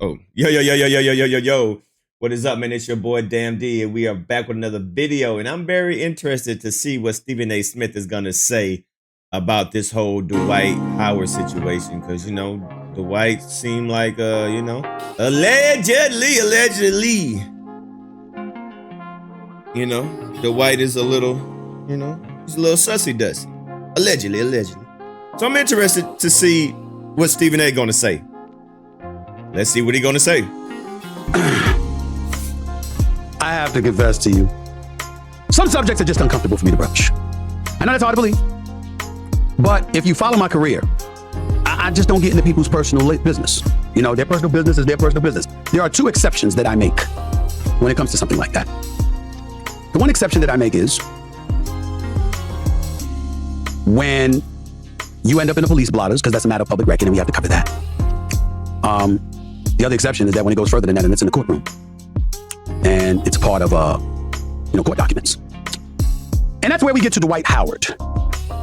Oh, yo. What is up, man? It's your boy Damn D, and we are back with another video. And I'm very interested to see what Stephen A. Smith is gonna say about this whole Dwight Howard situation. Cause Dwight seemed like allegedly, Dwight is a little, he's a little sussy dusty. Allegedly. So I'm interested to see what Stephen A. gonna say. Let's see what he's gonna say. I have to confess to you, some subjects are just uncomfortable for me to broach. I know that's hard to believe, but if you follow my career, I just don't get into people's personal business. Their personal business is their personal business. There are two exceptions that I make when it comes to something like that. The one exception that I make is when you end up in the police blotters, because that's a matter of public record and we have to cover that. The other exception is that when it goes further than that and it's in the courtroom and it's part of court documents. And that's where we get to Dwight Howard.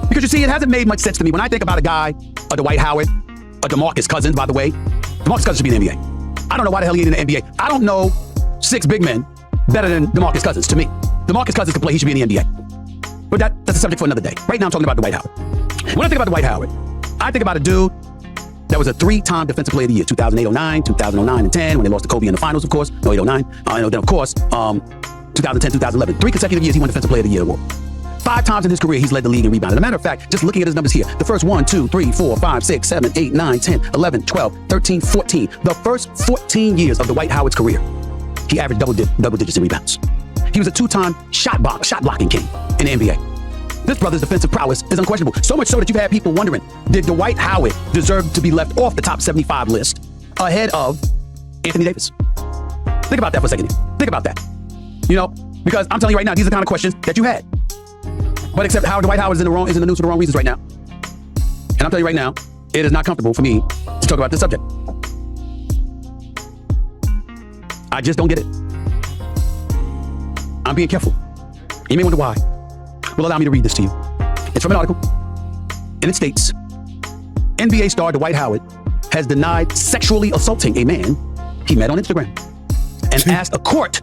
Because you see, it hasn't made much sense to me when I think about a guy, a Dwight Howard, a DeMarcus Cousins, by the way. DeMarcus Cousins should be in the NBA. I don't know why the hell he ain't in the NBA. I don't know 6 big men better than DeMarcus Cousins to me. DeMarcus Cousins can play, he should be in the NBA. But that's a subject for another day. Right now I'm talking about Dwight Howard. When I think about Dwight Howard, I think about a dude that was a 3-time Defensive Player of the Year, 2008-09, 2009-10, when they lost to Kobe in the finals, of course. No, 8-09. Then, of course, 2010, 2011. 3 consecutive years he won Defensive Player of the Year award. 5 times in his career, he's led the league in rebounding. As a matter of fact, just looking at his numbers here, the first 1, 2, 3, 4, 5, 6, 7, 8, 9, 10, 11, 12, 13, 14. The first 14 years of Dwight Howard's career, he averaged double digits in rebounds. He was a 2-time shot blocking king in the NBA. This brother's defensive prowess is unquestionable. So much so that you've had people wondering, did Dwight Howard deserve to be left off the top 75 list ahead of Anthony Davis? Think about that for a second. Think about that. Because I'm telling you right now, these are the kind of questions that you had. But except Dwight Howard is in the news for the wrong reasons right now. And I'm telling you right now, it is not comfortable for me to talk about this subject. I just don't get it. I'm being careful. You may wonder why. Well, allow me to read this to you. It's from an article, and it states, NBA star Dwight Howard has denied sexually assaulting a man he met on Instagram and asked a court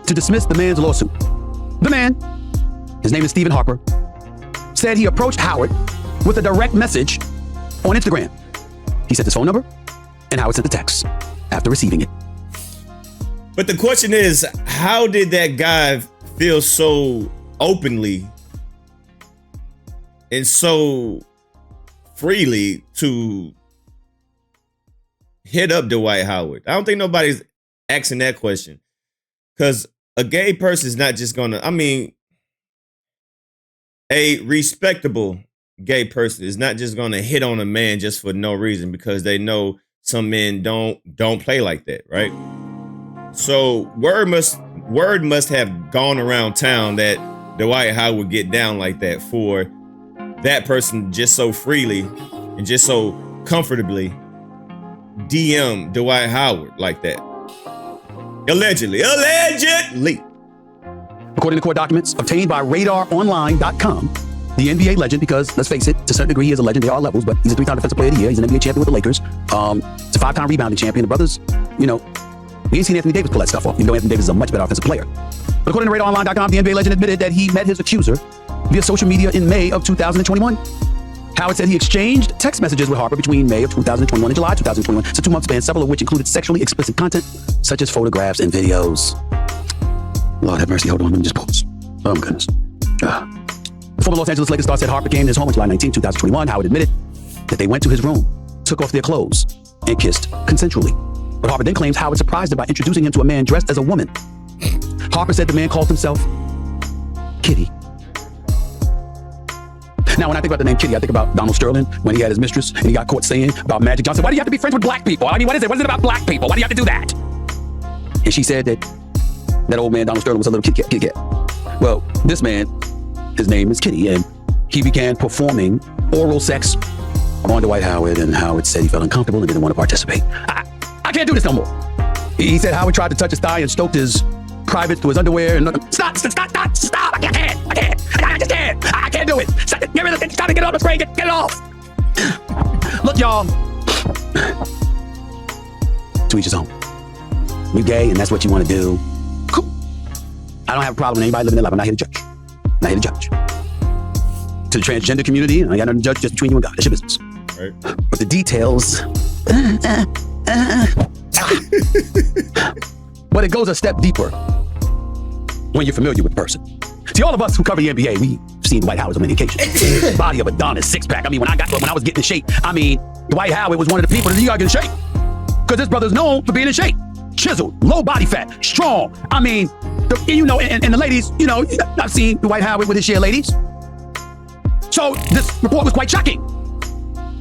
to dismiss the man's lawsuit. The man, his name is Stephen Harper, said he approached Howard with a direct message on Instagram. He sent his phone number, and Howard sent the text after receiving it. But the question is, how did that guy feel so openly and so freely to hit up Dwight Howard? I don't think nobody's asking that question, because a gay person is not just gonna, a respectable gay person is not just gonna hit on a man just for no reason, because they know some men don't play like that, right? So word must have gone around town that Dwight Howard would get down like that for that person just so freely and just so comfortably DM Dwight Howard like that. Allegedly. According to court documents obtained by RadarOnline.com, the NBA legend, because let's face it, to a certain degree he is a legend, there are levels, but he's a 3-time Defensive Player of the Year, he's an NBA champion with the Lakers, he's a 5-time rebounding champion. The brothers, we ain't seen Anthony Davis pull that stuff off, even though Anthony Davis is a much better offensive player. But according to RadarOnline.com, the NBA legend admitted that he met his accuser via social media in May of 2021. Howard said he exchanged text messages with Harper between May of 2021 and July 2021. It's a 2-month span, several of which included sexually explicit content, such as photographs and videos. Lord have mercy, hold on, let me just pause. Oh my goodness. The former Los Angeles Lakers star said Harper came to his home on July 19, 2021. Howard admitted that they went to his room, took off their clothes, and kissed consensually. But Harper then claims Howard surprised him by introducing him to a man dressed as a woman. Harper said the man called himself Kitty. Now, when I think about the name Kitty, I think about Donald Sterling when he had his mistress and he got caught saying about Magic Johnson, why do you have to be friends with black people? What is it? What is it about black people? Why do you have to do that? And she said that old man, Donald Sterling, was a little kitty cat. Well, this man, his name is Kitty, and he began performing oral sex on Dwight Howard, and Howard said he felt uncomfortable and didn't want to participate. I can't do this no more. He said Howard tried to touch his thigh and stroked his private through his underwear and stop! I can't do it. Get rid of it. It's time to get off the screen. Get it off. Look, y'all. To each his own. You gay and that's what you want to do. Cool. I don't have a problem with anybody living their life. I'm not here to judge. I'm not here to judge. To the transgender community, I got nothing to judge, just between you and God. That's your business. Right. But the details, but it goes a step deeper when you're familiar with the person. See, all of us who cover the NBA, we've seen Dwight Howard on many occasions. Body of Adonis, six pack. I mean, when I was getting in shape, I mean, Dwight Howard was one of the people that you got to get in shape. Because this brother's known for being in shape. Chiseled, low body fat, strong. I mean, and the ladies, I've seen Dwight Howard with his share ladies. So this report was quite shocking.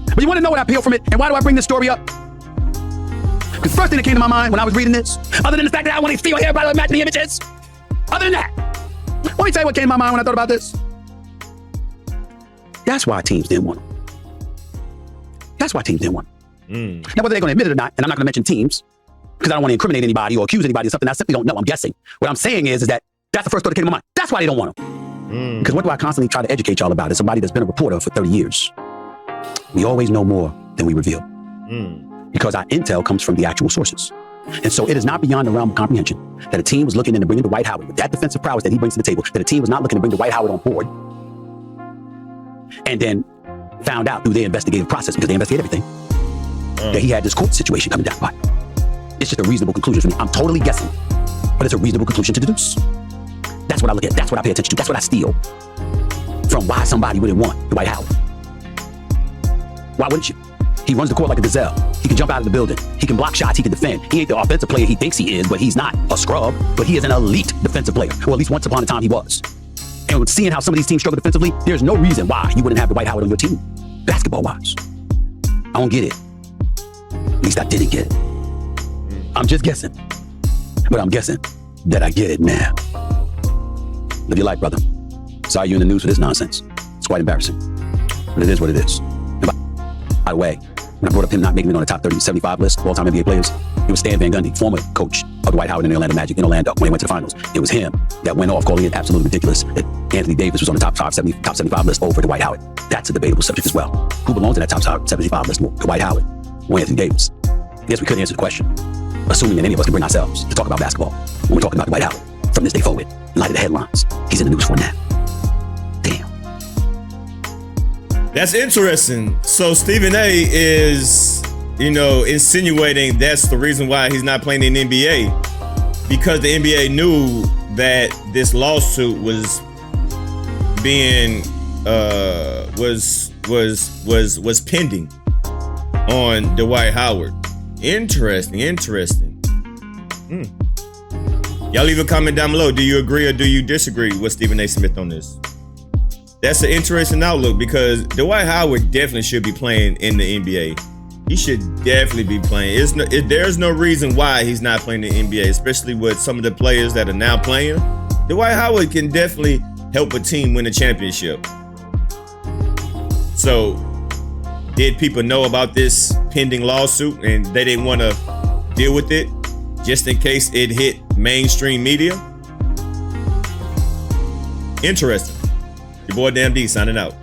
But you want to know what I peel from it? And why do I bring this story up? Because the first thing that came to my mind when I was reading this, other than the fact that I want to see everybody imagine the images, other than that, let me tell you what came to my mind when I thought about this. That's why teams didn't want him. That's why teams didn't want him. Now, whether they're going to admit it or not, and I'm not going to mention teams, because I don't want to incriminate anybody or accuse anybody of something I simply don't know. I'm guessing. What I'm saying is that that's the first thought that came to my mind. That's why they don't want him. Because what do I constantly try to educate y'all about? As somebody that's been a reporter for 30 years. We always know more than we reveal. Because our intel comes from the actual sources. And so it is not beyond the realm of comprehension that a team was looking into bringing Dwight Howard with that defensive prowess that he brings to the table, that a team was not looking to bring Dwight Howard on board. And then found out through their investigative process, because they investigate everything, that he had this court situation coming down the pipe. It's just a reasonable conclusion for me. I'm totally guessing, but it's a reasonable conclusion to deduce. That's what I look at. That's what I pay attention to. That's what I steal from why somebody wouldn't want Dwight Howard. Why wouldn't you? He runs the court like a gazelle. He can jump out of the building. He can block shots. He can defend. He ain't the offensive player he thinks he is, but he's not a scrub. But he is an elite defensive player, or at least once upon a time he was. And seeing how some of these teams struggle defensively, there's no reason why you wouldn't have Dwight Howard on your team, basketball-wise. I don't get it. At least I didn't get it. I'm just guessing. But I'm guessing that I get it now. Live your life, brother. Sorry you're in the news for this nonsense. It's quite embarrassing. But it is what it is. And by the way, when I brought up him not making it on the top 30 to 75 list of all-time NBA players, it was Stan Van Gundy, former coach of Dwight Howard and the Orlando Magic in Orlando when they went to the finals. It was him that went off calling it absolutely ridiculous that Anthony Davis was on the top 75 list over Dwight Howard. That's a debatable subject as well. Who belongs in that top 75 list more, Dwight Howard or Anthony Davis? Yes, we couldn't answer the question, assuming that any of us can bring ourselves to talk about basketball when we're talking about Dwight Howard from this day forward. In light of the headlines, he's in the news for now. Damn. That's interesting. So Stephen A is, insinuating that's the reason why he's not playing in the NBA, because the NBA knew that this lawsuit was being was pending on Dwight Howard. Interesting. Y'all leave a comment down below. Do you agree or do you disagree with Stephen A. Smith on this? That's an interesting outlook, because Dwight Howard definitely should be playing in the NBA. He should definitely be playing. There's no reason why he's not playing in the NBA, especially with some of the players that are now playing. Dwight Howard can definitely help a team win a championship. So, did people know about this pending lawsuit and they didn't want to deal with it just in case it hit mainstream media? Interesting. Your boy Damn D signing out.